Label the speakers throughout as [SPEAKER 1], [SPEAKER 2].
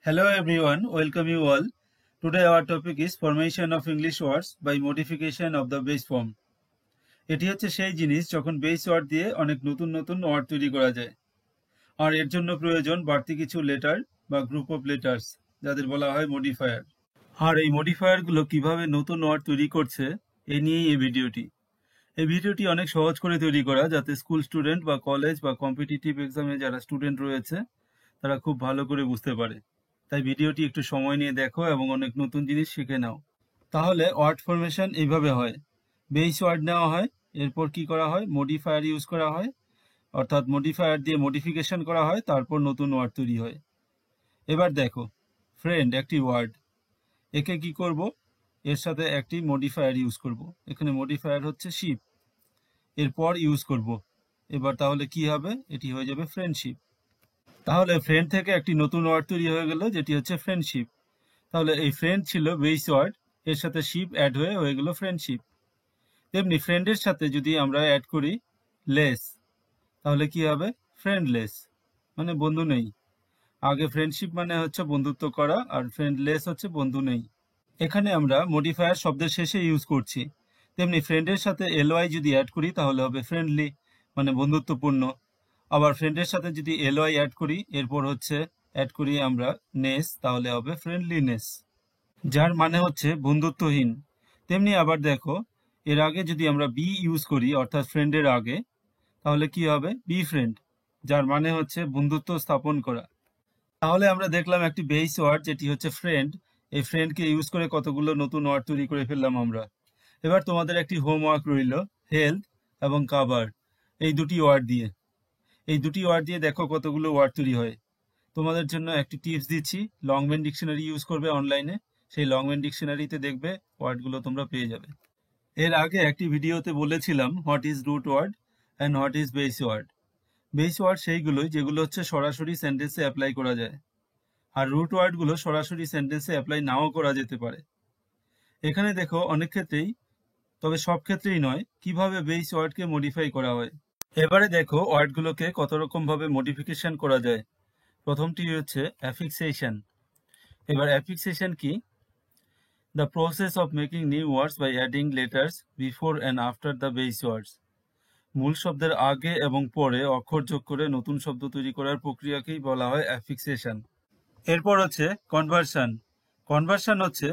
[SPEAKER 1] Hello everyone, welcome you all. Today our topic is formation of English words by modification of the base form. এটি হচ্ছে সেই জিনিস যখন base word দিয়ে অনেক নতুন নতুন ওয়ার্ড তৈরি করা যায়। আর এর জন্য প্রয়োজন বাড়তি কিছু লেটার বা গ্রুপ অফ লেটার্স, যাদের বলা হয় মডিফায়ার। আর এই মডিফায়ারগুলো কিভাবে নতুন ওয়ার্ড তৈরি করছে এই নিয়েই এই ভিডিওটি। এই ভিডিওটি অনেক সহজ করে তৈরি করা, যাতে স্কুল স্টুডেন্ট বা কলেজ বা কম্পিটিটিভ এক্সামে যারা স্টুডেন্ট রয়েছে তারা খুব ভালো করে বুঝতে পারে। তাই ভিডিওটি একটু সময় নিয়ে দেখো এবং অনেক নতুন জিনিস শিখে নাও। তাহলে ওয়ার্ড ফরমেশন এইভাবে হয়। বেস ওয়ার্ড নেওয়া হয়, এরপর কি করা হয়, মডিফায়ার ইউজ করা হয়, অর্থাৎ মডিফায়ার দিয়ে মডিফিকেশন করা হয়, তারপর নতুন ওয়ার্ড তৈরি হয়। এবার দেখো, ফ্রেন্ড একটি ওয়ার্ড, একে কি করব, এর সাথে একটি মডিফায়ার ইউজ করব। এখানে মডিফায়ার হচ্ছে শিপ, এরপর ইউজ করব। এবার তাহলে কি হবে, এটি হয়ে যাবে ফ্রেন্ডশিপ। তাহলে ফ্রেন্ড থেকে একটি নতুন ওয়ার্ড তৈরি হয়ে গেল, যেটি হচ্ছে ফ্রেন্ডশিপ। তাহলে এই ফ্রেন্ড ছিল বেস ওয়ার্ড, এর সাথে শিপ অ্যাড হয়ে গেল ফ্রেন্ডশিপ। তেমনি ফ্রেন্ডের সাথে যদি আমরা অ্যাড করি লেস, তাহলে কি হবে, ফ্রেন্ডলেস, মানে বন্ধু নেই। আগে ফ্রেন্ডশিপ মানে হচ্ছে বন্ধুত্ব করা, আর ফ্রেন্ডলেস হচ্ছে বন্ধু নেই। এখানে আমরা মডিফায়ার শব্দের শেষে ইউজ করছি। তেমনি ফ্রেন্ডের সাথে এলওয়াই যদি অ্যাড করি তাহলে হবে ফ্রেন্ডলি, মানে বন্ধুত্বপূর্ণ। আবার ফ্রেন্ডের সাথে যদি এলওয়াই অ্যাড করি, এরপর হচ্ছে অ্যাড করি আমরা নেস, তাহলে হবে ফ্রেন্ডলিনেস, যার মানে হচ্ছে বন্ধুত্বহীন। তেমনি আবার দেখো, এর আগে যদি আমরা বি ইউজ করি, অর্থাৎ ফ্রেন্ডের আগে, তাহলে কি হবে, বি ফ্রেন্ড, যার মানে হচ্ছে বন্ধুত্ব স্থাপন করা। তাহলে আমরা দেখলাম একটি বেস ওয়ার্ড যেটি হচ্ছে ফ্রেন্ড, এই ফ্রেন্ডকে ইউজ করে কতগুলো নতুন ওয়ার্ড তৈরি করে ফেললাম আমরা। এবার তোমাদের একটি হোমওয়ার্ক রইল, হেল্প এবং কাভার, এই দুটি ওয়ার্ড দিয়ে দেখো কতগুলো ওয়ার্ড তৈরি হয়। তোমাদের জন্য একটি টিপস দিচ্ছি, লংম্যান ডিকশনারি ইউজ করবে অনলাইনে, সেই লংম্যান ডিকশনারিতে দেখবে ওয়ার্ডগুলো তোমরা পেয়ে যাবে। এর আগে একটি ভিডিওতে বলেছিলাম what is root word and what is base word. Base word সেইগুলোই যেগুলো হচ্ছে সরাসরি সেন্টেন্সে অ্যাপ্লাই করা যায়, আর রুট ওয়ার্ডগুলো সরাসরি সেন্টেন্সে অ্যাপ্লাই নাও করা যেতে পারে। এখানে দেখো অনেক ক্ষেত্রেই, তবে সব ক্ষেত্রেই নয়, কিভাবে বেস ওয়ার্ডকে মডিফাই করা হয়। এবারে দেখো ওয়ার্ডগুলোকে কত রকম ভাবে মডিফিকেশন করা যায়। প্রথমটি হচ্ছে অ্যাফিক্সেশন। এবার অ্যাফিক্সেশন কি? The process of making new words by adding letters before and after the base words. মূল শব্দের আগে এবং পরে অক্ষর যোগ করে নতুন শব্দ তৈরি করার প্রক্রিয়াকেই বলা হয় অ্যাফিক্সেশন। এরপর হচ্ছে কনভার্সন। কনভার্সন হচ্ছে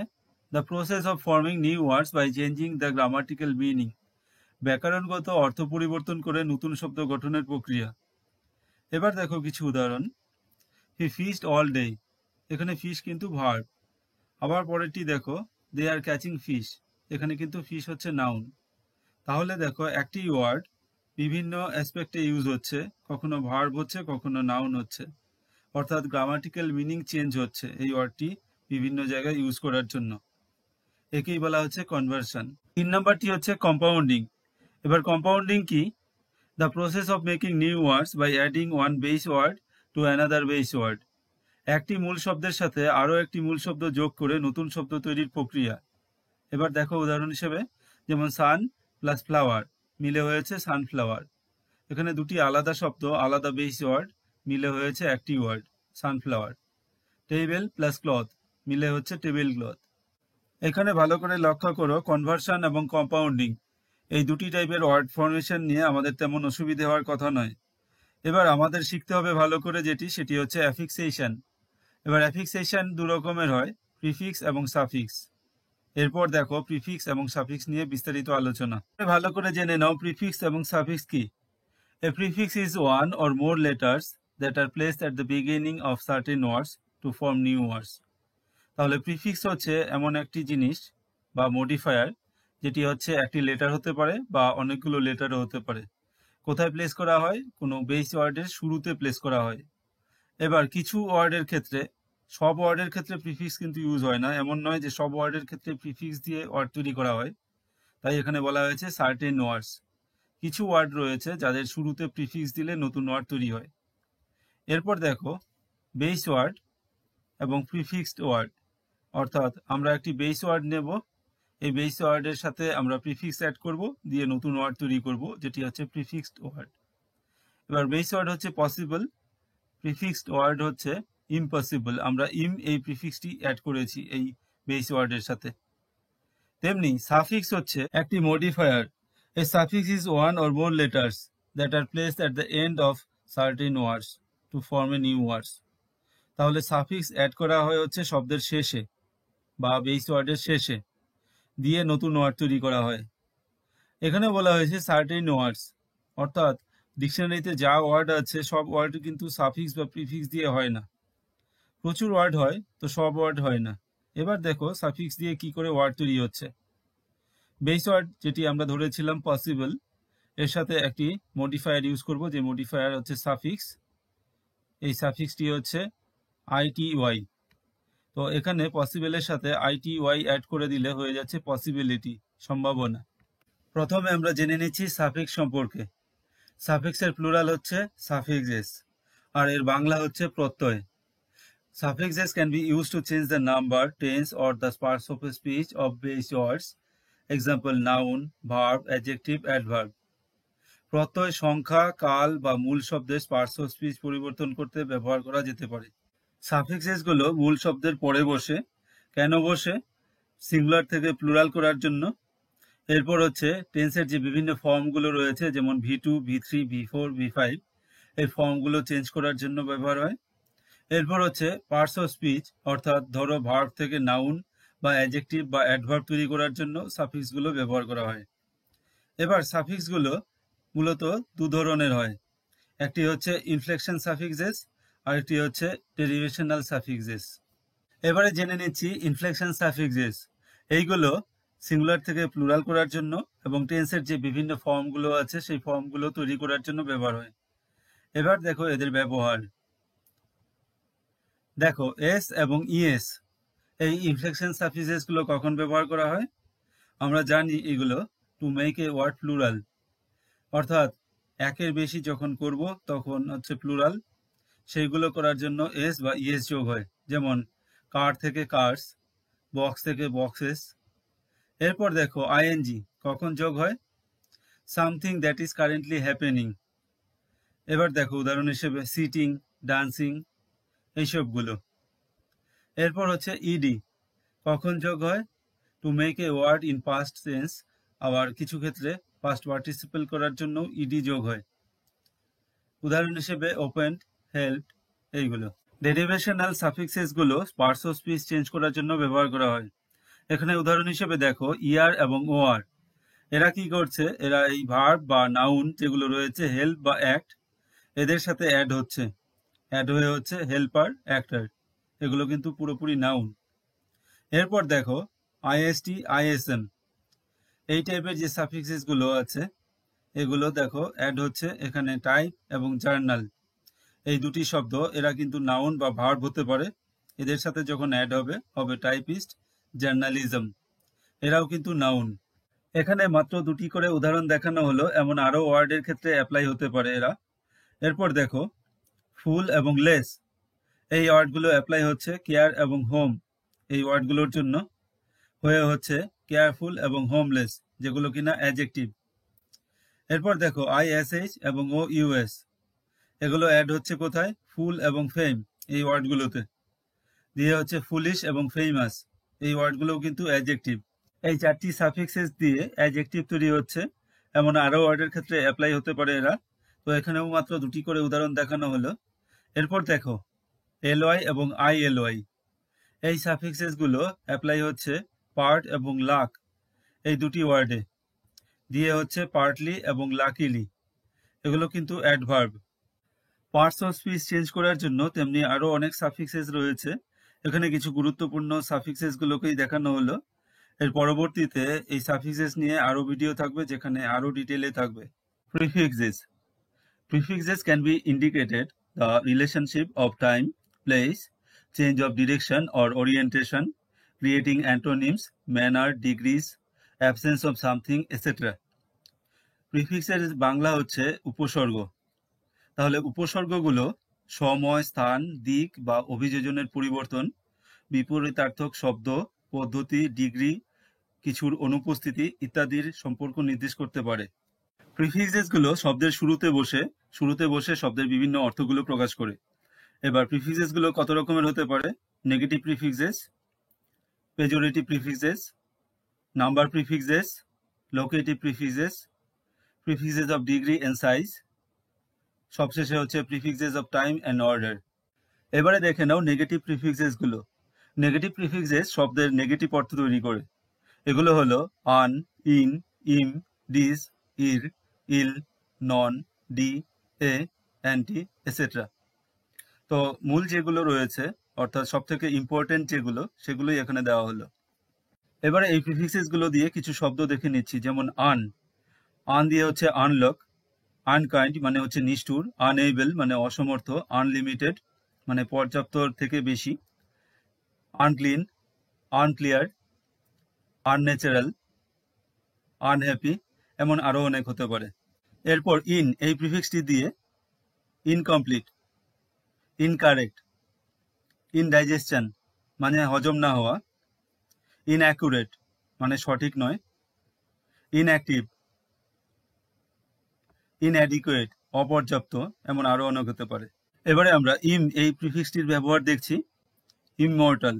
[SPEAKER 1] the process of forming new words by changing the grammatical meaning. ব্যাকরণগত অর্থ পরিবর্তন করে নতুন শব্দ গঠনের প্রক্রিয়া। এবার দেখো কিছু উদাহরণ। হি ফিশড অল ডে, এখানে ফিশ কিন্তু ভার্ব। আবার পরেরটি দেখো, দে আর ক্যাচিং ফিশ, এখানে কিন্তু ফিশ হচ্ছে নাউন। তাহলে দেখো একটি ওয়ার্ড বিভিন্ন অ্যাসপেক্টে ইউজ হচ্ছে, কখনো ভার্ব হচ্ছে, কখনো নাউন হচ্ছে, অর্থাৎ গ্রামাটিক্যাল মিনিং চেঞ্জ হচ্ছে এই ওয়ার্ডটি বিভিন্ন জায়গায় ইউজ করার জন্য। একেই বলা হচ্ছে কনভার্সন। 3 নম্বরটি হচ্ছে কম্পাউন্ডিং। এবার কম্পাউন্ডিং কি? The process of making new words by adding one base word to another base word. একটি মূল শব্দের সাথে আরও একটি মূল শব্দ যোগ করে নতুন শব্দ তৈরির প্রক্রিয়া। এবার দেখো উদাহরণ হিসেবে, যেমন সান প্লাস ফ্লাওয়ার মিলে হয়েছে সানফ্লাওয়ার। এখানে দুটি আলাদা শব্দ, আলাদা বেস ওয়ার্ড মিলে হয়েছে একটি word, sunflower. Table plus cloth মিলে হচ্ছে টেবিল ক্লথ। এখানে ভালো করে লক্ষ্য করো, কনভার্সন এবং কম্পাউন্ডিং এই দুটি টাইপের ওয়ার্ড ফর্মেশন নিয়ে আমাদের তেমন অসুবিধে হওয়ার কথা নয়। এবার আমাদের শিখতে হবে ভালো করে সেটি হচ্ছে অ্যাফিক্সেশন। এবার অ্যাফিক্সেশন দু রকমের হয়, প্রিফিক্স এবং সাফিক্স। এরপর দেখো প্রিফিক্স এবং সাফিক্স নিয়ে বিস্তারিত আলোচনা। ভালো করে জেনে নাও প্রিফিক্স এবং সাফিক্স কি। A prefix is one or more letters that are placed at the beginning of certain words to form new words. তাহলে প্রিফিক্স হচ্ছে এমন একটি জিনিস বা মডিফায়ার, যেটি হচ্ছে একটি লেটার হতে পারে বা অনেকগুলো লেটারও হতে পারে। কোথায় প্লেস করা হয়? কোনো বেস ওয়ার্ডের শুরুতে প্লেস করা হয়। এবার কিছু ওয়ার্ডের ক্ষেত্রে, সব ওয়ার্ডের ক্ষেত্রে প্রিফিক্স কিন্তু ইউজ হয় না, এমন নয় যে সব ওয়ার্ডের ক্ষেত্রে প্রিফিক্স দিয়ে ওয়ার্ড তৈরি করা হয়। তাই এখানে বলা হয়েছে সার্টেন ওয়ার্ডস। কিছু ওয়ার্ড রয়েছে যাদের শুরুতে প্রিফিক্স দিলে নতুন ওয়ার্ড তৈরি হয়। এরপর দেখো বেস ওয়ার্ড এবং প্রিফিক্সড ওয়ার্ড, অর্থাৎ আমরা একটি বেস ওয়ার্ড নেব, এই বেস ওয়ার্ডের সাথে আমরা প্রিফিক্স অ্যাড করব, দিয়ে নতুন ওয়ার্ড তৈরি করব, যেটি হচ্ছে প্রিফিক্সড ওয়ার্ড। এবার বেস ওয়ার্ড হচ্ছে পসিবল, প্রিফিক্সড ওয়ার্ড হচ্ছে ইম্পসিবল, আমরা এই প্রিফিক্সটি অ্যাড করেছি এই বেস ওয়ার্ডের সাথে। তেমনি সাফিক্স হচ্ছে একটি modifier. A suffix is one or more letters that R placed at the end of certain words to form a new words. তাহলে সাফিক্স অ্যাড করা হয় হচ্ছে শব্দের শেষে বা বেস ওয়ার্ডের শেষে, দিয়ে নতুন ওয়ার্ড তৈরি করা হয়। এখানে বলা হয়েছে সার্টেন ওয়ার্ডস, অর্থাৎ ডিকশনারিতে যা ওয়ার্ড আছে সব ওয়ার্ড কিন্তু সাফিক্স বা প্রিফিক্স দিয়ে হয় না। প্রচুর ওয়ার্ড হয় তো সব ওয়ার্ড হয় না। এবার দেখো সাফিক্স দিয়ে কি করে ওয়ার্ড তৈরি হচ্ছে। বেস ওয়ার্ড যেটি আমরা ধরেছিলাম পসিবল, এর সাথে একটি মডিফায়ার ইউজ করব, যে মডিফায়ার হচ্ছে সাফিক্স। এই সাফিক্সটি হচ্ছে আইটিওয়াই। তো এখানে পসিবলের সাথে আইটিওয়াই অ্যাড করে দিলে হয়ে যাচ্ছে পসিবিলিটি, সম্ভাবনা। প্রথমে আমরা জেনে নিচ্ছি সাফিক্স সম্পর্কে। সাফিক্সের প্লুরাল হচ্ছে সাফিক্সেস, আর এর বাংলা হচ্ছে প্রত্যয়। Suffixes can be used to change the number, tense or the parts of a speech of base words. Example, noun, verb, adjective, adverb. প্রত্যয় সংখ্যা, কাল বা মূল শব্দের পার্টস অফ স্পিচ পরিবর্তন করতে ব্যবহার করা যেতে পারে। সাফিক্সেস গুলো মূল শব্দের পরে বসে। কেন বসে? সিঙ্গুলার থেকে প্লুরাল করার জন্য। এরপর হচ্ছে টেন্সের যে বিভিন্ন ফর্মগুলো রয়েছে, যেমন V2, V3, V4, V5, এই ফর্মগুলো চেঞ্জ করার জন্য ব্যবহার হয়। এরপর হচ্ছে পার্টস অফ স্পিচ, অর্থাৎ ধরো ভার্ব থেকে নাউন বা অ্যাডজেক্টিভ বা অ্যাডভার্ব তৈরি করার জন্য সাফিক্সগুলো ব্যবহার করা হয়। এবার সাফিক্সগুলো মূলত দু ধরনের হয়। একটি হচ্ছে ইনফ্লেকশন সাফিক্সেস, আর একটি হচ্ছে ডেরিভেশনাল সাফিক্সেস। এবারে জেনে নিচ্ছি ইনফ্লেকশন সাফিক্সেস। এইগুলো সিঙ্গুলার থেকে প্লুরাল করার জন্য এবং টেন্সের যে বিভিন্ন ফর্মগুলো আছে সেই ফর্মগুলো তৈরি করার জন্য ব্যবহার হয়। এবার দেখো এদের ব্যবহার। দেখো এস এবং ইএস, এই ইনফ্লেকশন সাফিক্সেস গুলো কখন ব্যবহার করা হয়? আমরা জানি এগুলো to make a word plural, অর্থাৎ একের বেশি যখন করব তখন হচ্ছে প্লুরাল, সেইগুলো করার জন্য এস বা ইএস যোগ হয়। যেমন কার থেকে কার্স, বক্স থেকে বক্সেস। এরপর দেখো আইএনজি কখন যোগ হয়? Something that is currently happening. এবার দেখো উদাহরণ হিসেবে সিটিং, ডান্সিং, এইসবগুলো। এরপর হচ্ছে ইডি কখন যোগ হয়? To make a word in past tense, আবার কিছু ক্ষেত্রে পাস্ট পার্টিসিপেল করার জন্য ইডি যোগ হয়। উদাহরণ হিসেবে ওপেন্ড, হেল্পড, এইগুলো। ডেরিভেশনাল সাফিক্সেস গুলো পার্টস অফ স্পিচ চেঞ্জ করার জন্য ব্যবহার করা হয়। এখানে উদাহরণ হিসেবে দেখো ইয়ার এবং ওয়ার। এরা কি করছে? এরা এই ভার্ব বা নাউন যেগুলো রয়েছে হেল্প বা অ্যাক্ট, এদের সাথে অ্যাড হচ্ছে, অ্যাড হয়ে হচ্ছে হেল্পার, অ্যাক্টার। এগুলো কিন্তু পুরোপুরি নাউন। এরপর দেখো আইএসটি, আইএসএম, এই টাইপের যে সাফিক্সেস গুলো আছে এগুলো দেখো অ্যাড হচ্ছে এখানে টাইপ এবং জার্নাল, এই দুটি শব্দ। এরা কিন্তু নাউন বা ভার্ব হতে পারে। এদের সাথে যখন অ্যাড হবে হবে টাইপিস্ট, জার্নালিজম, এরাও কিন্তু নাউন। এখানে মাত্র দুটি করে উদাহরণ দেখানো হলো, এমন আরো ওয়ার্ডের ক্ষেত্রে অ্যাপ্লাই হতে পারে এরা। এরপর দেখো ফুল এবং লেস, এই ওয়ার্ডগুলো অ্যাপ্লাই হচ্ছে কেয়ার এবং হোম, এই ওয়ার্ডগুলোর জন্য। হয়ে হচ্ছে কেয়ারফুল এবং হোমলেস, যেগুলো কিনা অ্যাডজেক্টিভ। এরপর দেখো আইএসএইচ এবং ও ইউএস, এগুলো অ্যাড হচ্ছে কোথায়? ফুল এবং ফেম, এই ওয়ার্ডগুলোতে। দিয়ে হচ্ছে ফুলিশ এবং ফেমাস, এই ওয়ার্ডগুলোও কিন্তু অ্যাডজেক্টিভ। এই চারটি সাফিক্সেস দিয়ে অ্যাডজেক্টিভ তৈরি হচ্ছে, এমন আরো ওয়ার্ডের ক্ষেত্রে অ্যাপ্লাই হতে পারে এরা। তো এখানেও মাত্র দুটি করে উদাহরণ দেখানো হলো। এরপর দেখো এলওয়াই এবং আইএলওয়াই, এই সাফিক্সেস গুলো অ্যাপ্লাই হচ্ছে পার্ট এবং লাক, এই দুটি ওয়ার্ডে। দিয়ে হচ্ছে পার্টলি এবং লাকিলি, এগুলো কিন্তু adverb. Parts of speech change করার জন্য তেমনি আরো অনেক সাফিক্সেস রয়েছে। এখানে কিছু গুরুত্বপূর্ণ সাফিক্সেস গুলোকেই দেখানো হলো। এর পরবর্তীতে এই সাফিক্সেস নিয়ে আরো ভিডিও থাকবে, যেখানে আরো ডিটেইলে থাকবে। Prefixes. Prefixes can be indicated the relationship of time, place, change of direction or orientation, creating antonyms, manner, degrees, absence of something, etc. প্রিফিক্সের বাংলা হচ্ছে উপসর্গ। তাহলে উপসর্গগুলো সময়, স্থান, দিক বা অভিযোজনের পরিবর্তন, বিপরীতার্থক শব্দ, পদ্ধতি, ডিগ্রি, কিছুর অনুপস্থিতি ইত্যাদির সম্পর্ক নির্দেশ করতে পারে। প্রিফিক্সেস গুলো শব্দের শুরুতে বসে শব্দের বিভিন্ন অর্থগুলো প্রকাশ করে। এবার প্রিফিক্সেস গুলো কত রকমের হতে পারে? Negative prefixes, pejorative prefixes, number prefixes, locative prefixes, prefixes of degree and size, সবশেষে হচ্ছে prefixes of time and order. এবারে দেখে নাও নেগেটিভ প্রিফিক্সেস গুলো। নেগেটিভ প্রিফিক্সেস শব্দের নেগেটিভ অর্থ তৈরি করে। এগুলো হলো আন, ইন, ইম, ডিস, ইর, ইল, নন, ডি, এ, অ্যান্টি, এটসেট্রা। তো মূল যেগুলো রয়েছে অর্থাৎ সব থেকে ইম্পর্টেন্ট যেগুলো সেগুলোই এখানে দেওয়া হলো। এবারে এই প্রিফিক্সেস গুলো দিয়ে কিছু শব্দ দেখে নিচ্ছি, যেমন আন। আন দিয়ে হচ্ছে আনলক, আনকাইন্ড মানে হচ্ছে নিষ্ঠুর, আনএবল মানে অসমর্থ, আনলিমিটেড মানে পর্যাপ্ত থেকে বেশি, আনক্লিন, আনক্লিয়ার, আনন্যাচারাল, আনহ্যাপি, এমন আরো অনেক হতে পারে। এরপর ইন এই প্রিফিক্সটি দিয়ে ইনকমপ্লিট, ইনকারেক্ট, ইনডাইজেশন মানে হজম না হওয়া, ইনঅ্যাকুরেট মানে সঠিক নয়, ইনঅ্যাক্টিভ, ইনঅ্যাডিকুয়েট অপর্যাপ্ত, এমন আরো অনেক হতে পারে। এবারে আমরা ইম এই প্রিফিক্সটির ব্যবহার দেখছি। ইমমর্টাল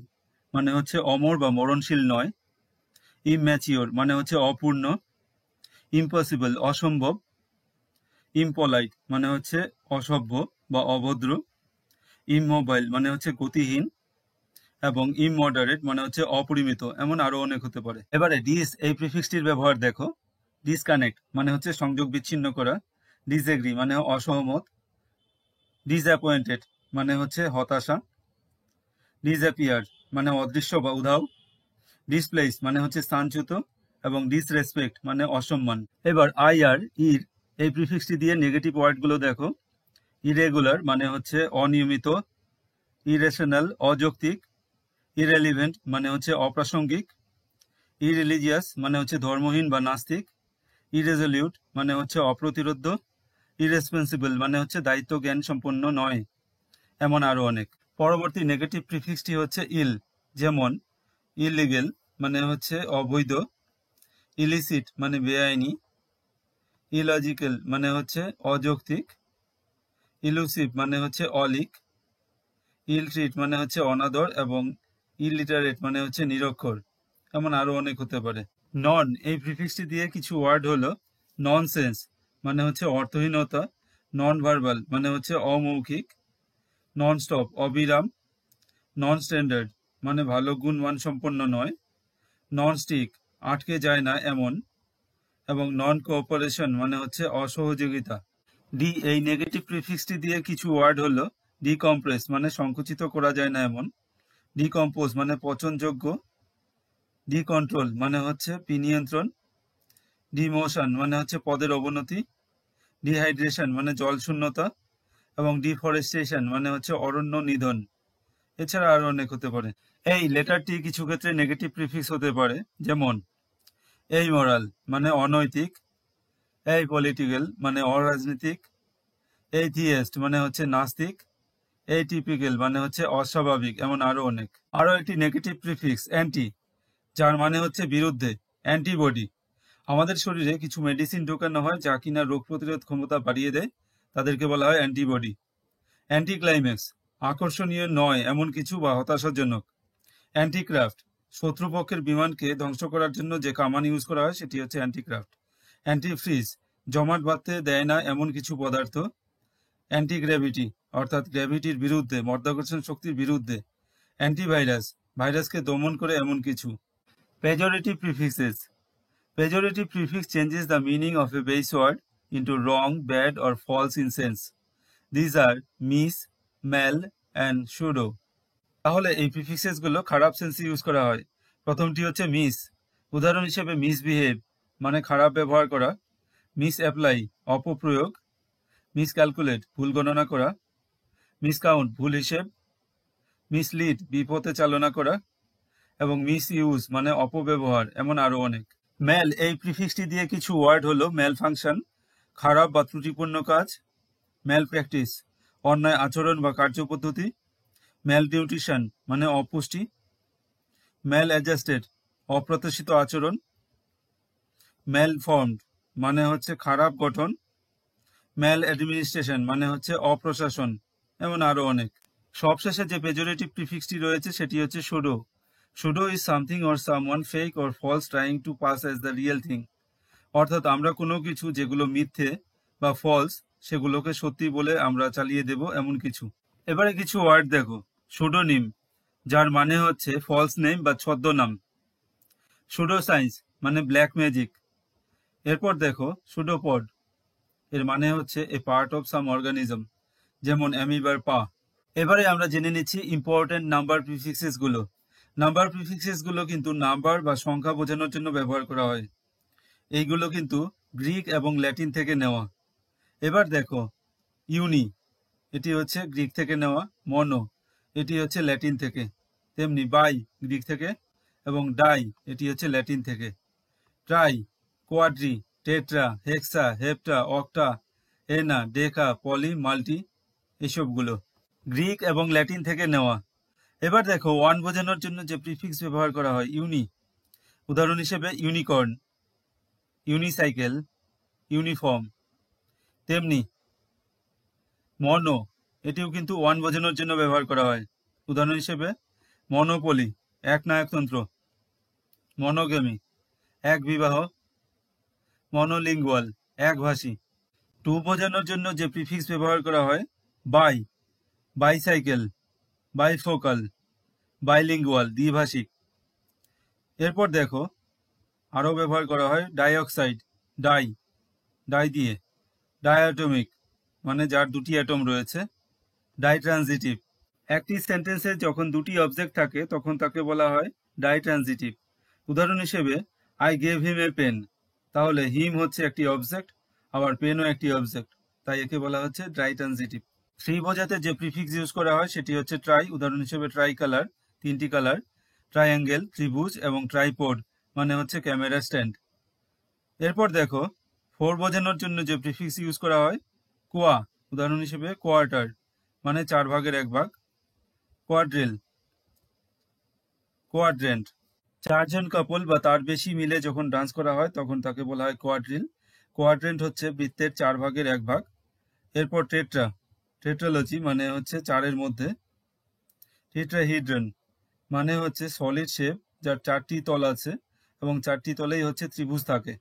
[SPEAKER 1] মানে হচ্ছে অমর বা মরণশীল নয়, ইমম্যাচিওর মানে হচ্ছে অপূর্ণ, ইম্পসিবল অসম্ভব, ইমপলাইট মানে হচ্ছে অসভ্য বা অভদ্র, ইমমোবাইল মানে হচ্ছে গতিহীন, এবং ইমমডারেট মানে হচ্ছে অপরিমিত, এমন আরো অনেক হতে পারে। এবারে ডিস এই প্রিফিক্সটির ব্যবহার দেখো। ডিসকানেক্ট মানে হচ্ছে সংযোগ বিচ্ছিন্ন করা, ডিসএগ্রি মানে অসহমত, ডিসঅ্যাপয়েন্টেড মানে হচ্ছে হতাশা, ডিসঅ্যাপিয়ার মানে অদৃশ্য বা উধাও, ডিসপ্লেস মানে হচ্ছে স্থানচ্যুত, এবং ডিসরেসপেক্ট মানে অসম্মান। এবার আই আর ইর এই প্রিফিক্সটি দিয়ে নেগেটিভ ওয়ার্ডগুলো দেখো। ইরেগুলার মানে হচ্ছে অনিয়মিত, ইরেশনাল অযৌক্তিক, ইরেলিভেন্ট মানে হচ্ছে অপ্রাসঙ্গিক, ইরিলিজিয়াস মানে হচ্ছে ধর্মহীন বা নাস্তিক, ইরেজলিউট মানে হচ্ছে অপ্রতিরোধ্য, ইরেসপন্সিবল মানে হচ্ছে দায়িত্ব জ্ঞান সম্পন্ন নয়, এমন আরো অনেক। পরবর্তী নেগেটিভ প্রিফিক্সটি হচ্ছে ইল, যেমন ইলিগেল মানে হচ্ছে অবৈধ, ইলিসিট মানে বেআইনি, ইলজিক্যাল মানে হচ্ছে অযৌক্তিক, ইলুসিভ মানে হচ্ছে অলিক, ইলট্রিট মানে হচ্ছে অনাদর, এবং ইলিটারেট মানে হচ্ছে নিরক্ষর, এমন আরো অনেক হতে পারে। নন এই প্রিফিক্সটি দিয়ে কিছু ওয়ার্ড হলো ননসেন্স মানে হচ্ছে অর্থহীনতা, নন ভার্বাল মানে হচ্ছে অমৌখিক, নন স্টপ অবিরাম, নন স্ট্যান্ডার্ড মানে ভালো গুণ মান সম্পন্ন নয়, নন স্টিক আটকে যায় না এমন, এবং নন কোঅপারেশন মানে হচ্ছে অসহযোগিতা। ডি এই নেগেটিভ প্রিফিক্সটি দিয়ে কিছু ওয়ার্ড হলো ডিকম্প্রেস মানে সংকুচিত করা যায় না এমন, ডিকম্পোজ মানে পচনযোগ্য, ডিকন্ট্রোল মানে হচ্ছে বিনিয়ন্ত্রণ, ডিমোশন মানে হচ্ছে পদের অবনতি, ডিহাইড্রেশন মানে জল শূন্যতা, এবং ডিফরেস্টেশন মানে হচ্ছে অরণ্য নিধন। এছাড়া আরো অনেক হতে পারে। এই লেটারটি কিছু ক্ষেত্রে নেগেটিভ প্রিফিক্স হতে পারে, যেমন এই মোরাল মানে অনৈতিক, এই পলিটিক্যাল মানে অরাজনৈতিক, এই থিয়েস্ট মানে হচ্ছে নাস্তিক, এই টিপিক্যাল মানে হচ্ছে অস্বাভাবিক, এমন আরো অনেক। আরো একটি নেগেটিভ প্রিফিক্স অ্যান্টি, যার মানে হচ্ছে বিরুদ্ধে, অ্যান্টিবডি। আমাদের শরীরে কিছু মেডিসিন ঢোকানো হয় যা কিনা রোগ প্রতিরোধ ক্ষমতা বাড়িয়ে দেয়, তাদেরকে বলা হয় অ্যান্টিবডি। অ্যান্টি ক্লাইম্যাক্স আকর্ষণীয় নয় এমন কিছু বা হতাশাজনক। অ্যান্টিক্রাফট শত্রুপক্ষের বিমানকে ধ্বংস করার জন্য যে কামান ইউজ করা হয় সেটি হচ্ছে অ্যান্টিক্রাফট। অ্যান্টিফ্রিজ জমাট বাঁধতে দেয় না এমন কিছু পদার্থ। অ্যান্টিগ্র্যাভিটি অর্থাৎ গ্র্যাভিটির বিরুদ্ধে, মাধ্যাকর্ষণ শক্তির বিরুদ্ধে। অ্যান্টিভাইরাস ভাইরাসকে দমন করে এমন কিছু। পেজোরেটিভ prefixes pejorative prefix changes the meaning of a base word into wrong, bad, or false in sense. These are miss, mal, and pseudo. তাহলে এই প্রিফিক্সেস গুলো খারাপ সেন্সে ইউজ করা হয়। প্রথমটি হচ্ছে মিস, উদাহরণ হিসেবে মিসবিহেভ মানে খারাপ ব্যবহার করা, মিস অ্যাপ্লাই অপপ্রয়োগ, মিস ক্যালকুলেট ভুল গণনা করা, মিস কাউন্ট ভুল হিসেব, মিসলিড বিপথে চালনা করা, এবং মিস ইউজ মানে অপব্যবহার, এমন আরো অনেক। ম্যাল এই প্রিফিক্সটি দিয়ে কিছু ওয়ার্ড হলো ম্যাল ফাংশন খারাপ বা ত্রুটিপূর্ণ কাজ, ম্যাল প্র্যাকটিস অন্যায় আচরণ বা কার্যপদ্ধতি, ম্যাল নিউট্রিশন মানে অপুষ্টি, ম্যাল অ্যাডজাস্টেড অপ্রত্যাশিত আচরণ, ম্যাল ফর্মড মানে হচ্ছে খারাপ গঠন, ম্যাল অ্যাডমিনিস্ট্রেশন মানে হচ্ছে অপ্রশাসন, এমন আরো অনেক। সবশেষে যে পেজোরেটিভ প্রিফিক্সটি রয়েছে সেটি হচ্ছে pseudo. Pseudo is something or someone fake or false trying to pass as the real thing. অর্থাৎ আমরা কোনো কিছু যেগুলো মিথ্যে বা ফলস সেগুলোকে সত্যি বলে আমরা চালিয়ে দেব এমন কিছু। এবারে কিছু ওয়ার্ড দেখো। সুডোনিম, যার মানে হচ্ছে ফলস নেম বা ছদ্মনাম। সুডো সায়েন্স মানে ব্ল্যাক ম্যাজিক। এরপর দেখো সুডোপড, এর মানে হচ্ছে এ পার্ট অফ সাম অর্গানিজম, যেমন অ্যামিবার পা। এবারে আমরা জেনে নিচ্ছি ইম্পর্টেন্ট নাম্বার প্রিফিক্সেস গুলো। নাম্বার প্রিফিক্সেস গুলো কিন্তু নাম্বার বা সংখ্যা বোঝানোর জন্য ব্যবহার করা হয়। এইগুলো কিন্তু গ্রিক এবং ল্যাটিন থেকে নেওয়া। এবার দেখো ইউনি, এটি হচ্ছে গ্রিক থেকে নেওয়া। মনো, এটি হচ্ছে ল্যাটিন থেকে। তেমনি বাই গ্রিক থেকে, এবং ডাই এটি হচ্ছে ল্যাটিন থেকে। ট্রাই, কোয়াড্রি, টেট্রা, হেক্সা, হেপ্টা, অক্টা, এনা, ডেকা, পলি, মাল্টি, এসবগুলো গ্রিক এবং ল্যাটিন থেকে নেওয়া। এবার দেখো ওয়ান বোঝানোর জন্য যে প্রিফিক্স ব্যবহার করা হয় ইউনি। উদাহরণ হিসেবে ইউনিকর্ন, ইউনিসাইকেল, ইউনিফর্ম। তেমনি মনো, এটিও কিন্তু ওয়ান বোঝানোর জন্য ব্যবহার করা হয়। উদাহরণ হিসেবে মনোপলি, এক নায়কতন্ত্র। মনোগেমি, এক বিবাহ। মনোলিঙ্গুয়াল, একভাষী। টু বোঝানোর জন্য যে প্রিফিক্স ব্যবহার করা হয় বাই, বাইসাইকেল, বাইফোকাল, বাইলিঙ্গুয়াল, দ্বিভাষিক। এরপর দেখো আরও ব্যবহার করা হয় ডাইঅক্সাইড, ডাই, ডাই দিয়ে। ডায়াটমিক, মানে যার দুটি অ্যাটম রয়েছে। ডাইট্রানজিটিভ, একটি সেন্টেন্সে যখন দুটি অবজেক্ট থাকে তখন তাকে বলা হয় ডাইট্রানজিটিভ। উদাহরণ হিসেবে I gave him a pen, তাহলে হিম হচ্ছে একটি অবজেক্ট, আবার পেনও একটি অবজেক্ট, তাই একে বলা হচ্ছে ডাইট্রানজিটিভ। থ্রি বোঝাতে যে প্রিফিক্স ইউজ করা হয় সেটি হচ্ছে ট্রাই। উদাহরণ হিসেবে ট্রাই কালার, তিনটি কালার। ট্রাইঅ্যাঙ্গেল, ত্রিভুজ, এবং ট্রাইপড মানে হচ্ছে ক্যামেরা স্ট্যান্ড। এরপর দেখো ফোর বোঝানোর জন্য যে প্রিফিক্স ইউজ করা হয় কোয়া। উদাহরণ হিসেবে কোয়ার্টার মানে 4/1 কোয়াড্রিল, কোয়াড্রেন্ট। চারজন কাপল বা তার বেশি মিলে যখন ডান্স করা হয় তখন তাকে বলা হয় কোয়াড্রিল। কোয়াড্রেন্ট হচ্ছে বৃত্তের 4/1 এরপর টেট্রা, টেট্রালজি মানে হচ্ছে চারের মধ্যে। টেট্রাহিড্রন মানে হচ্ছে সলিড শেপ যার 4টি তল আছে এবং 4টি তলেই হচ্ছে ত্রিভুজ থাকে।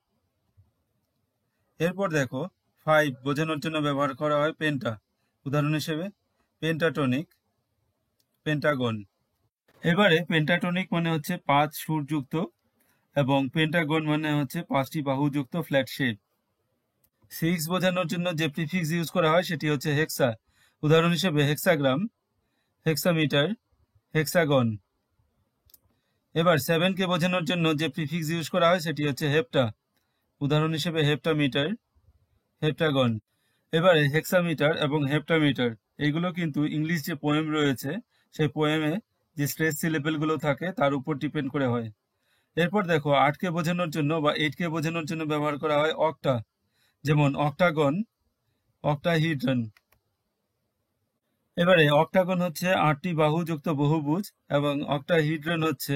[SPEAKER 1] এরপর দেখো ফাইভ বোঝানোর জন্য ব্যবহার করা হয় পেন্টা। উদাহরণ হিসেবে পেন্টাটনিক, পেন্টাগন। এবারে পেন্টাটনিক মানে হচ্ছে 5 সুরযুক্ত, এবং পেন্টাগন মানে হচ্ছে 5টি বাহুযুক্ত ফ্ল্যাট শেপ। সিক্স বোঝানোর জন্য যে প্রিফিক্স ইউজ করা হয় সেটি হচ্ছে হেক্সা। উদাহরণ হিসেবে হেক্সাগ্রাম, হেক্সামিটার, হেক্সাগন। এবার সেভেনকে বোঝানোর জন্য যে প্রিফিক্স ইউজ করা হয় সেটি হচ্ছে হেপ্টা। উদাহরণ হিসেবে হেপ্টামিটার, হেপ্টাগন। এবারে হেক্সামিটার এবং হেপ্টামিটার এইগুলো কিন্তু ইংলিশ যে পোয়েম রয়েছে সেই পোয়েমে যে স্ট্রেস সিলেবেলগুলো থাকে তার উপর ডিপেন্ড করে হয়। এরপর দেখো 8কে বোঝানোর জন্য বা 8কে বোঝানোর জন্য ব্যবহার করা হয় অক্টা, যেমন অক্টাগন, অক্টাহিড্রন। এবারে অক্টাগন হচ্ছে 8টি বাহুযুক্ত বহুভুজ এবং অক্টাহিড্রন হচ্ছে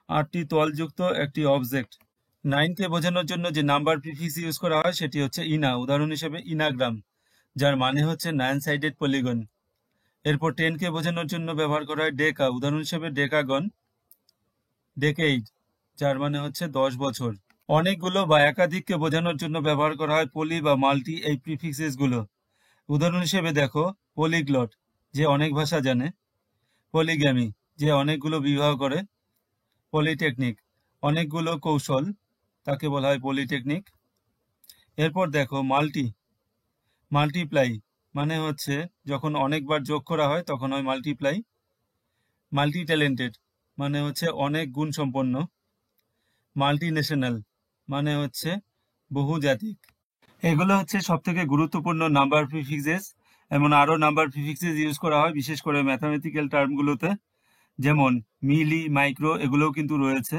[SPEAKER 1] 8টি তলযুক্ত একটি অবজেক্ট। 9কে বোঝানোর জন্য যে নাম্বার প্রিফিক্স ইউজ করা হয় সেটি হচ্ছে ইনা। উদাহরণ হিসেবে ইনাগ্রাম, যার মানে হচ্ছে 9 সাইডেড পলিগন। এরপর 10কে বোঝানোর জন্য ব্যবহার করা হয় ডেকা। উদাহরণ হিসেবে ডেকাগন, ডেকেইড, যার মানে হচ্ছে 10 বছর। অনেকগুলো বা একাধিককে বোঝানোর জন্য ব্যবহার করা হয় পলি বা মাল্টি এই প্রিফিক্সেস গুলো। উদাহরণ হিসেবে দেখো পলিগ্লট, যে অনেক ভাষা জানে। পলিগ্যামি, যে অনেকগুলো বিবাহ করে। পলিটেকনিক, অনেকগুলো কৌশল, তাকে বলা হয় পলিটেকনিক। এরপর দেখো মাল্টি, মাল্টিপ্লাই মানে হচ্ছে যখন অনেকবার যোগ করা হয় তখন হয় মাল্টিপ্লাই। মাল্টি ট্যালেন্টেড মানে হচ্ছে অনেক গুণ সম্পন্ন। মাল্টি ন্যাশনাল মানে হচ্ছে বহুজাতিক। এগুলো হচ্ছে সব থেকে গুরুত্বপূর্ণ নাম্বার প্রিফিক্সেস। এমন আরো নাম্বার প্রিফিক্সেস ইউজ করা হয় বিশেষ করে ম্যাথামেটিক্যাল টার্মগুলোতে, যেমন মিলি, মাইক্রো, এগুলোও কিন্তু রয়েছে।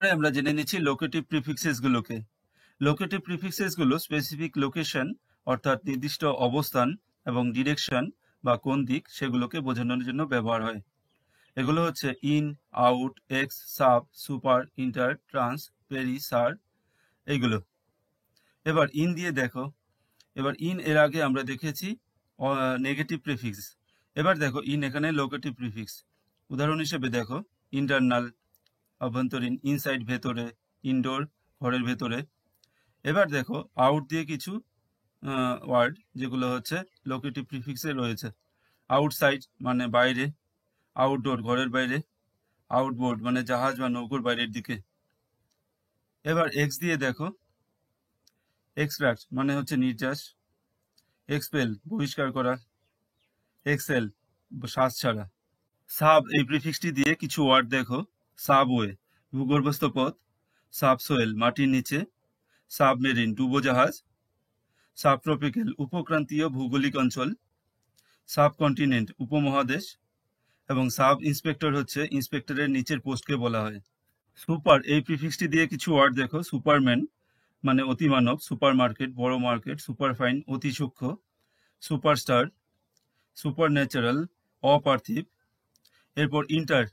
[SPEAKER 1] আমরা জেনে নিচ্ছি লোকেটিভ প্রিফিক্সেস গুলোকে। লোকেটিভ প্রিফিক্সেস গুলো স্পেসিফিক লোকেশন অর্থাৎ নির্দিষ্ট অবস্থান এবং ডিরেকশন বা কোন দিক সেগুলোকে বোঝানোর জন্য ব্যবহার হয়। এগুলো হচ্ছে in, out, ex, sub, super, inter, trans, peri, sur, এইগুলো। এবার ইন দিয়ে দেখো। এবার ইন এর আগে আমরা দেখেছি নেগেটিভ প্রিফিক্স। এবার দেখো ইন এখানে লোকেটিভ প্রিফিক্স। উদাহরণ হিসেবে দেখো ইন্টারনাল অভ্যন্তরীণ, ইনসাইড ভেতরে, ইনডোর ঘরের ভেতরে। এবার দেখো আউট দিয়ে কিছু ওয়ার্ড যেগুলো হচ্ছে লোকেটিভ প্রিফিক্সে রয়েছে। আউটসাইড মানে বাইরে, আউটডোর ঘরের বাইরে, আউটবোর্ড মানে জাহাজ বা নৌকোর বাইরের দিকে। এবার এক্স দিয়ে দেখো এক্সট্রাক্ট মানে হচ্ছে নির্যাস, এক্সপেল বহিষ্কার করা, এক্সেল শ্বাস ছাড়া। সাব এই প্রিফিক্সটি দিয়ে কিছু ওয়ার্ড দেখো। সাবওয়ে ভূগর্ভস্থ পথ, সাবসোয়েল মাটির নিচে, সাবমেরিন ডুবোজাহাজ, সাবট্রপিক্যাল উপক্রান্তীয় ভৌগোলিক অঞ্চল, সাবকন্টিনেন্ট উপমহাদেশ, এবং সাব ইন্সপেক্টর হচ্ছে ইন্সপেক্টরের নিচের পোস্টকে বলা হয়। সুপার এই প্রিফিক্সটি দিয়ে কিছু ওয়ার্ড দেখো। সুপারম্যান মানে অতিমানব, সুপার মার্কেট বড় মার্কেট, সুপারফাইন অতি সূক্ষ্ম, সুপারস্টার সুপার ন্যাচারাল অপার্থিব। এরপর ইন্টার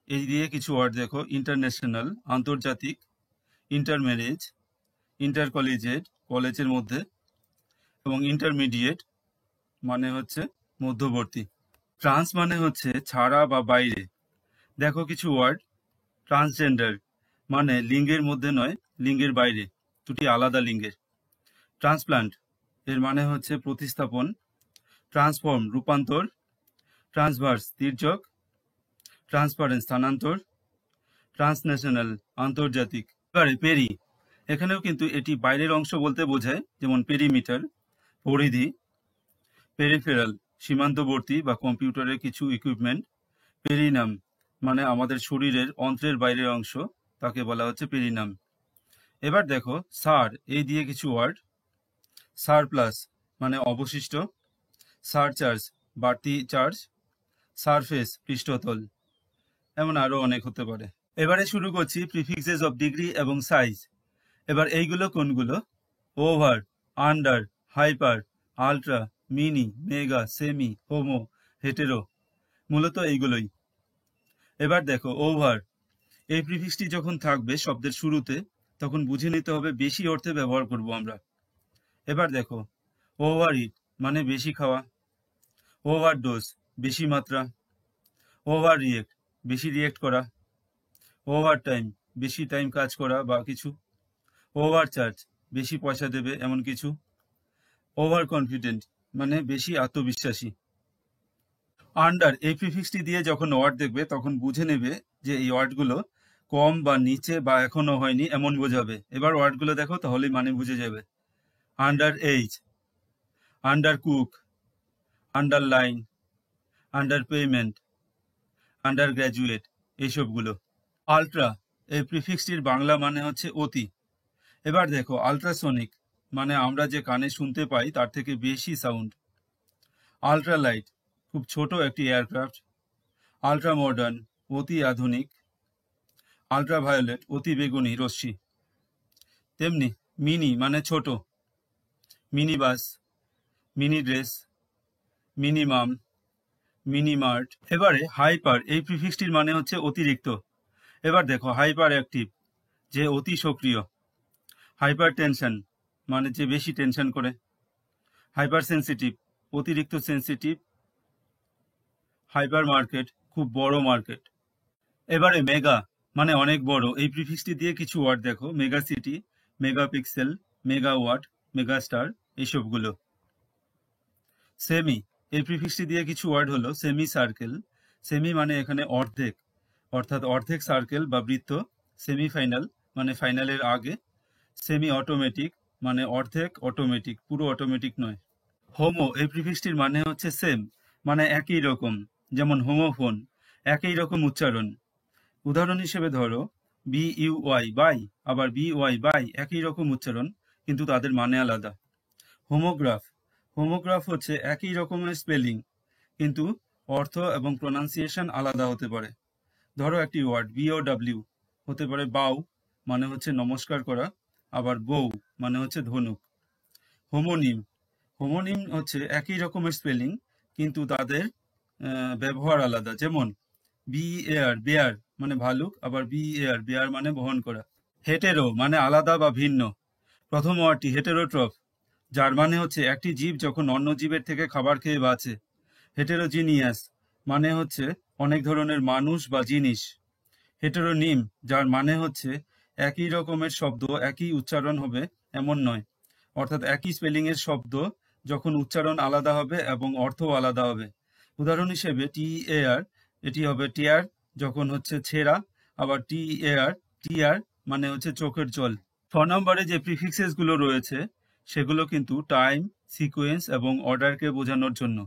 [SPEAKER 1] এই দিয়ে কিছু ওয়ার্ড দেখো। ইন্টারন্যাশনাল আন্তর্জাতিক, ইন্টারম্যারেজ ইন্টার কলেজিয়েট কলেজের মধ্যে, এবং ইন্টারমিডিয়েট মানে হচ্ছে মধ্যবর্তী। ট্রান্স মানে হচ্ছে ছাড়া বা বাইরে। দেখো কিছু ওয়ার্ড। ট্রান্সজেন্ডার মানে লিঙ্গের মধ্যে নয়, লিঙ্গের বাইরে, দুটি আলাদা লিঙ্গের। ট্রান্সপ্লান্ট এর মানে হচ্ছে প্রতিস্থাপন। ট্রান্সফর্ম রূপান্তর, ট্রান্সভার্স তির্যক, ট্রান্সপারেন্ট স্থানান্তর, ট্রান্সন্যাশনাল আন্তর্জাতিক। এবারে পেরি, এখানেও কিন্তু এটি বাইরের অংশ বলতে বোঝায়, যেমন পেরিমিটার পরিধি, পেরিফেরাল সীমান্তবর্তী বা কম্পিউটারের কিছু ইকুইপমেন্ট, পেরিনাম মানে আমাদের শরীরের অন্ত্রের বাইরের অংশ, তাকে বলা হচ্ছে পেরিনাম। এবার দেখো সার এই দিয়ে কিছু ওয়ার্ড। সারপ্লাস মানে অবশিষ্ট, সারচার্জ বাড়তি চার্জ, সারফেস পৃষ্ঠতল, এমন আরো অনেক হতে পারে। এবারে শুরু করছি প্রিফিক্সেস অফ ডিগ্রি এবং সাইজ। এবার এইগুলো কোনগুলো? Over, under, hyper, ultra, mini, mega, semi, Homo, hetero, মূলত এইগুলোই। এবার দেখো ওভার এই প্রিফিক্সটি যখন থাকবে শব্দের শুরুতে, তখন বুঝে নিতে হবে বেশি অর্থে ব্যবহার করব আমরা। এবার দেখো ওভার ইট মানে বেশি খাওয়া, ওভারডোজ বেশি মাত্রা, ওভার রিয়েক্ট বেশি রিয়েক্ট করা, ওভার টাইম বেশি টাইম কাজ করা বা কিছু, ওভার চার্জ বেশি পয়সা দেবে এমন কিছু, ওভার কনফিডেন্ট মানে বেশি আত্মবিশ্বাসী। আন্ডার এই প্রিফিক্সটি দিয়ে যখন ওয়ার্ড দেখবে তখন বুঝে নেবে যে এই ওয়ার্ডগুলো কম বা নিচে বা এখনো হয়নি এমন বোঝাবে। এবার ওয়ার্ডগুলো দেখো তাহলেই মানে বুঝে যাবে। Underage, undercook, underline, underpayment, undergraduate, এইসবগুলো। আলট্রা এই প্রিফিক্সটির বাংলা মানে হচ্ছে অতি। এবার দেখো আলট্রাসনিক মানে আমরা যে কানে শুনতে পাই তার থেকে বেশি সাউন্ড। আলট্রালাইট খুব ছোট একটি এয়ারক্রাফট। আলট্রা মডার্ন অতি আধুনিক। আলট্রাভায়োলেট অতি বেগুনি রশ্মি। তেমনি মিনি মানে ছোট, mini bus, mini dress, minimum, mini mart. এবারে হাইপার এই প্রিফিক্সটির মানে হচ্ছে অতিরিক্ত। এবার দেখো হাইপার অ্যাক্টিভ যে অতি সক্রিয়। হাইপার টেনশন মানে যে বেশি টেনশন করে। হাইপার সেন্সিটিভ অতিরিক্ত সেন্সিটিভ। হাইপার মার্কেট খুব বড় মার্কেট। এবারে মেগা মানে অনেক বড় এই প্রিফিক্সটি দিয়ে কিছু ওয়ার্ড দেখো। Mega city, mega pixel, megawatt, megastar, এইসবগুলো। সেমি এই প্রিফিক্সটি দিয়ে কিছু ওয়ার্ড হলো সেমি সার্কেল। সেমি মানে এখানে অর্ধেক, অর্থাৎ অর্ধেক সার্কেল বা বৃত্ত। সেমিফাইনাল মানে ফাইনালের আগে। সেমি অটোমেটিক মানে অর্ধেক অটোমেটিক, পুরো অটোমেটিক নয়। হোমো এই প্রিফিক্সটির মানে হচ্ছে সেম মানে একই রকম, যেমন হোমোফোন একই রকম উচ্চারণ। উদাহরণ হিসেবে ধরো বিইউওয়াই বাই, আবার বিওয়াই বাই একই রকম উচ্চারণ কিন্তু তাদের মানে আলাদা। হোমোগ্রাফ, হোমোগ্রাফ হচ্ছে একই রকমের স্পেলিং কিন্তু অর্থ এবং প্রোনাউন্সিয়েশন আলাদা হতে পারে। ধরো একটি ওয়ার্ড বিওডব্লিউ হতে পারে বাউ মানে হচ্ছে নমস্কার করা, আবার বউ মানে হচ্ছে ধনুক। হোমোনিম, হোমোনিম হচ্ছে একই রকমের স্পেলিং কিন্তু তাদের ব্যবহার আলাদা। যেমন বিএআর বেয়ার মানে ভালুক, আবার বিএআর বেয়ার মানে বহন করা। হেটেরো মানে আলাদা বা ভিন্ন। প্রথম ওয়ার্ডটি হেটেরোট্রফ, যার মানে হচ্ছে একটি জীব যখন অন্য জীবের থেকে খাবার খেয়ে বাঁচে। হেটেরোজিনিয়াস মানে হচ্ছে অনেক ধরনের মানুষ বা জিনিস। হেটেরোনিম যার মানে হচ্ছে একই রকমের শব্দ একই উচ্চারণ হবে এমন নয়, অর্থাৎ একই স্পেলিং এর শব্দ যখন উচ্চারণ আলাদা হবে এবং অর্থও আলাদা হবে। উদাহরণ হিসেবে TEAR, এটি হবে টিয়ার যখন হচ্ছে ছেঁড়া, আবার TEAR টিয়ার মানে হচ্ছে চোখের জল। 6 নম্বরে যে প্রিফিক্সেস গুলো রয়েছে সেগুলো কিন্তু টাইম, সিকোয়েন্স এবং অর্ডারকে বোঝানোর জন্য।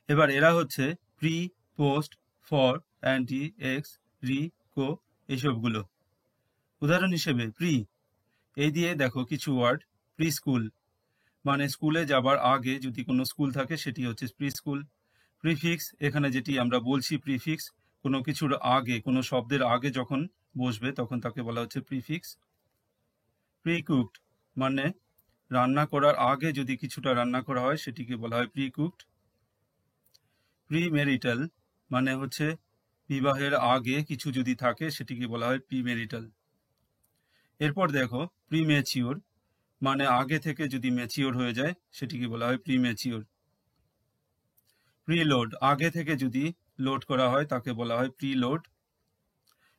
[SPEAKER 1] এবার এরা হচ্ছে pre, post, for, anti, x, রি, কো, এইসবগুলো। উদাহরণ হিসেবে প্রি, এই দিয়ে দেখো কিছু ওয়ার্ড। প্রি স্কুল মানে স্কুলে যাবার আগে যদি কোনো স্কুল থাকে সেটি হচ্ছে প্রি স্কুল। প্রিফিক্স, এখানে যেটি আমরা বলছি প্রিফিক্স, কোনো কিছুর আগে, কোনো শব্দের আগে যখন বসবে তখন তাকে বলা হচ্ছে প্রিফিক্স। প্রি কুকড মানে রান্না করার আগে যদি কিছুটা রান্না করা হয় সেটিকে বলা হয় প্রি কুকড। প্রি ম্যারিটাল মানে হচ্ছে বিবাহের আগে কিছু যদি থাকে সেটিকে বলা হয় প্রি ম্যারিটাল। এরপর দেখো প্রি ম্যাচিওর মানে আগে থেকে যদি ম্যাচিওর হয়ে যায় সেটিকে বলা হয় প্রি ম্যাচিওর। প্রিলোড আগে থেকে যদি লোড করা হয় তাকে বলা হয় প্রিলোড।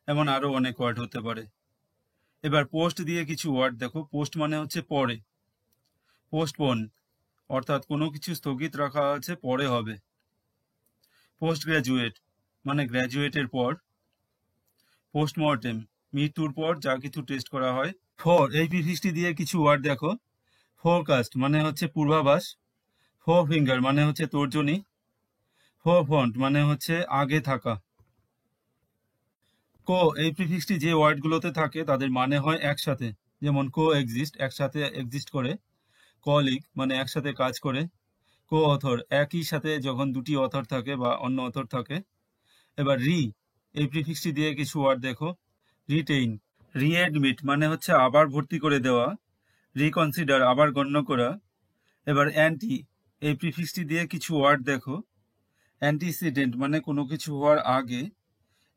[SPEAKER 1] এমন আরো অনেক ওয়ার্ড হতে পারে। এবার পোস্ট দিয়ে কিছু ওয়ার্ড দেখো। পোস্ট মানে হচ্ছে পরে। পোস্টপোন অর্থাৎ কোনো কিছু স্থগিত রাখা আছে, পরে হবে। পোস্ট গ্রাজুয়েট মানে গ্র্যাজুয়েটের পর। পোস্টমর্টেম মৃত্যুর পর যা কিছু টেস্ট করা হয়। ফর, এই প্রিফিক্সটি দিয়ে কিছু ওয়ার্ড দেখো। ফোরকাস্ট মানে হচ্ছে পূর্বাভাস। ফোর ফিঙ্গার মানে হচ্ছে তর্জনী। ফোর ফ্রন্ট মানে হচ্ছে আগে থাকা। কো, এই প্রিফিক্সটি যে ওয়ার্ডগুলোতে থাকে তাদের মানে হয় একসাথে, যেমন কো এক্সিস্ট একসাথে এক্সিস্ট করে। কলিগ মানে একসাথে কাজ করে। কো অথর একই সাথে যখন দুটি অথর থাকে বা অন্য অথর থাকে। এবার রি, এই প্রিফিক্সটি দিয়ে কিছু ওয়ার্ড দেখো। রিটেইন, রিএডমিট মানে হচ্ছে আবার ভর্তি করে দেওয়া। রিকনসিডার আবার গণ্য করা। এবার অ্যান্টি, এই প্রিফিক্সটি দিয়ে কিছু ওয়ার্ড দেখো। অ্যান্টিসিডেন্ট মানে কোনো কিছু হওয়ার আগে।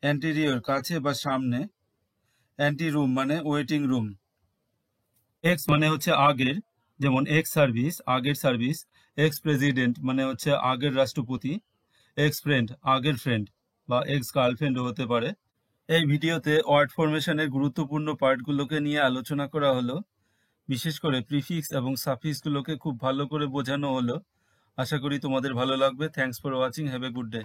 [SPEAKER 1] অ্যান্টেরিয়র কাছে বা সামনে। অ্যান্টি রুম মানে ওয়েটিং রুম। এক্স মানে হচ্ছে আগের, যেমন এক্স সার্ভিস আগের সার্ভিস। এক্স প্রেসিডেন্ট মানে হচ্ছে আগের রাষ্ট্রপতি। এক্স ফ্রেন্ড আগের ফ্রেন্ড বা এক্স গার্লফ্রেন্ডও হতে পারে। এই ভিডিওতে ওয়ার্ড ফরমেশনের গুরুত্বপূর্ণ পার্টগুলোকে নিয়ে আলোচনা করা হলো। বিশেষ করে প্রিফিক্স এবং সাফিক্সগুলোকে খুব ভালো করে বোঝানো হলো। আশা করি তোমাদের ভালো লাগবে। Thanks for watching. Have a good day.